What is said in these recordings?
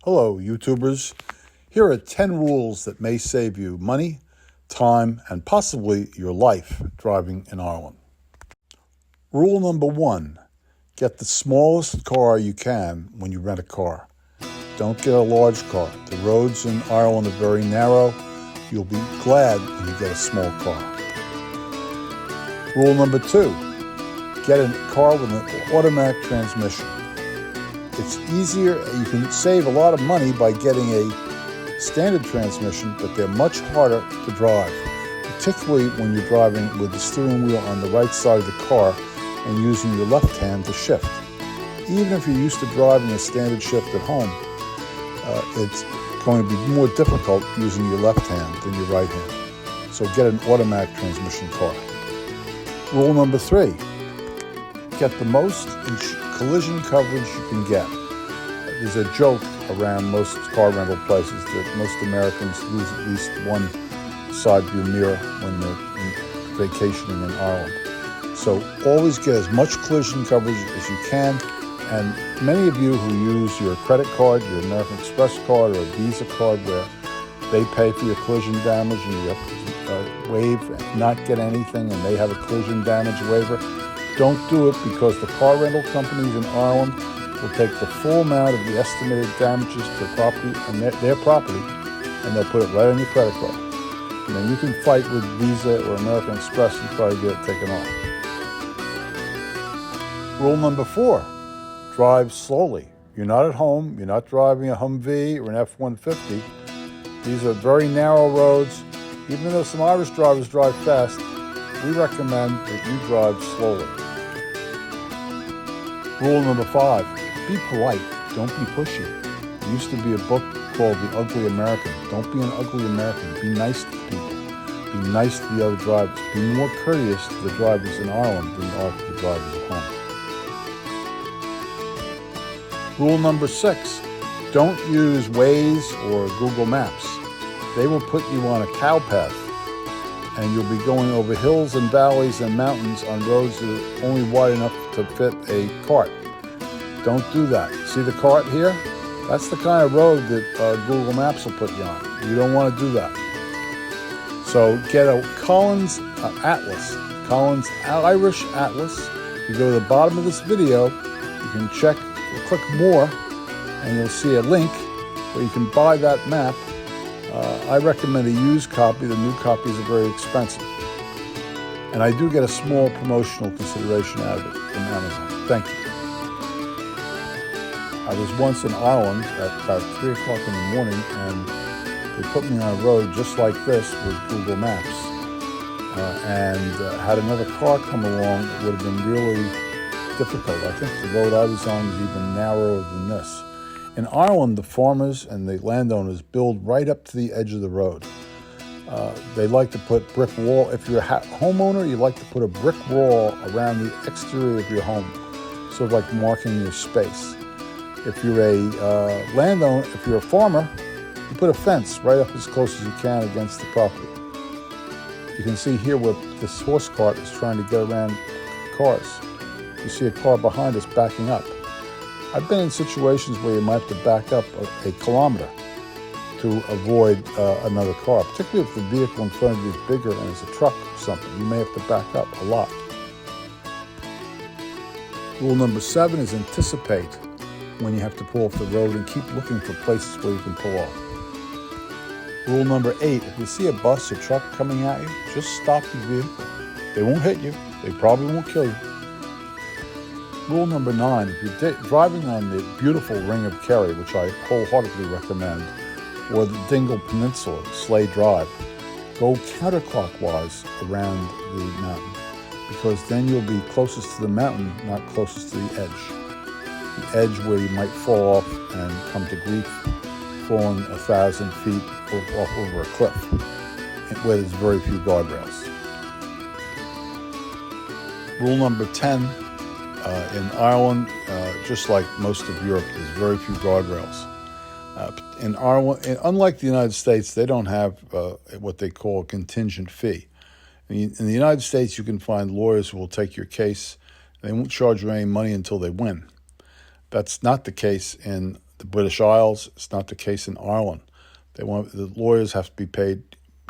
Hello, YouTubers. Here are 10 rules that may save you money, time, and possibly your life driving in Ireland. Rule number 1, get the smallest car you can when you rent a car. Don't get a large car. The roads in Ireland are very narrow. You'll be glad when you get a small car. Rule number 2, get a car with an automatic transmission. It's easier, you can save a lot of money by getting a standard transmission, but they're much harder to drive, particularly when you're driving with the steering wheel on the right side of the car and using your left hand to shift. Even if you're used to driving a standard shift at home, it's going to be more difficult using your left hand than your right hand. So get an automatic transmission car. Rule number 3, get the most collision coverage you can get. There's a joke around most car rental places that most Americans lose at least one side view mirror when they're vacationing in Ireland. So always get as much collision coverage as you can. And many of you who use your credit card, your American Express card, or a Visa card where they pay for your collision damage and you have to waive and not get anything, and they have a collision damage waiver, don't do it, because the car rental companies in Ireland will take the full amount of the estimated damages to property and their property, and they'll put it right on your credit card. And then you can fight with Visa or American Express and try to get it taken off. Rule number 4, drive slowly. You're not at home, you're not driving a Humvee or an F-150. These are very narrow roads. Even though some Irish drivers drive fast, we recommend that you drive slowly. Rule number 5, be polite, don't be pushy. There used to be a book called The Ugly American. Don't be an ugly American. Be nice to people. Be nice to the other drivers. Be more courteous to the drivers in Ireland than you are to the drivers at home. Rule number 6, don't use Waze or Google Maps. They will put you on a cow path, and you'll be going over hills and valleys and mountains on roads that are only wide enough to fit a cart. Don't do that. See the cart here? That's the kind of road that Google Maps will put you on. You don't want to do that. So get a Collins Atlas, Collins Irish Atlas. You go to the bottom of this video, you can click more, and you'll see a link where you can buy that map. I recommend a used copy. The new copies are very expensive. And I do get a small promotional consideration out of it from Amazon. Thank you. I was once in Ireland at about 3 o'clock in the morning, and they put me on a road just like this with Google Maps. Had another car come along, it would have been really difficult. I think the road I was on was even narrower than this. In Ireland, the farmers and the landowners build right up to the edge of the road. They like to put brick wall. If you're a homeowner, you like to put a brick wall around the exterior of your home, sort of like marking your space. If you're a landowner, if you're a farmer, you put a fence right up as close as you can against the property. You can see here where this horse cart is trying to get around cars. You see a car behind us backing up. I've been in situations where you might have to back up a kilometer to avoid another car, particularly if the vehicle in front of you is bigger and it's a truck or something. You may have to back up a lot. Rule number 7 is anticipate when you have to pull off the road and keep looking for places where you can pull off. Rule number 8, if you see a bus or truck coming at you, just stop your vehicle. They won't hit you. They probably won't kill you. Rule number 9, if you're driving on the beautiful Ring of Kerry, which I wholeheartedly recommend, or the Dingle Peninsula, Slade Drive, go counterclockwise around the mountain, because then you'll be closest to the mountain, not closest to the edge. The edge where you might fall off and come to grief, falling 1,000 feet off over a cliff, where there's very few guardrails. Rule number 10, in Ireland, just like most of Europe, there's very few guardrails. In Ireland, unlike the United States, they don't have what they call a contingent fee. In the United States, you can find lawyers who will take your case. They won't charge you any money until they win. That's not the case in the British Isles. It's not the case in Ireland. The lawyers have to be paid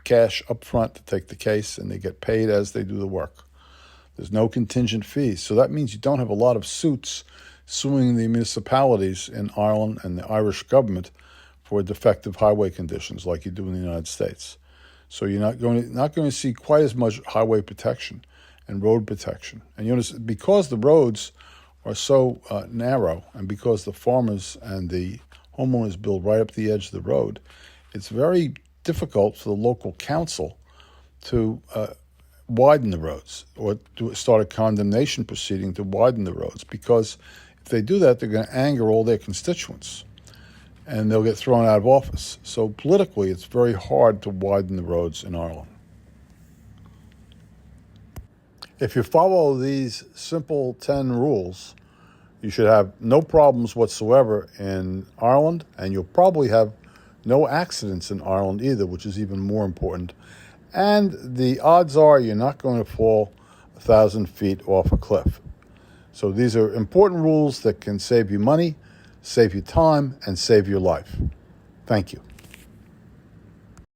cash up front to take the case, and they get paid as they do the work. There's no contingent fees. So that means you don't have a lot of suits suing the municipalities in Ireland and the Irish government for defective highway conditions like you do in the United States. So you're not going to see quite as much highway protection and road protection. And you notice because the roads are so narrow, and because the farmers and the homeowners build right up to the edge of the road, it's very difficult for the local council to widen the roads or to start a condemnation proceeding to widen the roads, because if they do that, they're going to anger all their constituents and they'll get thrown out of office. So politically, it's very hard to widen the roads in Ireland. If you follow these simple 10 rules, you should have no problems whatsoever in Ireland, and you'll probably have no accidents in Ireland either, which is even more important. And the odds are you're not going to fall 1,000 feet off a cliff. So these are important rules that can save you money, save you time, and save your life. Thank you.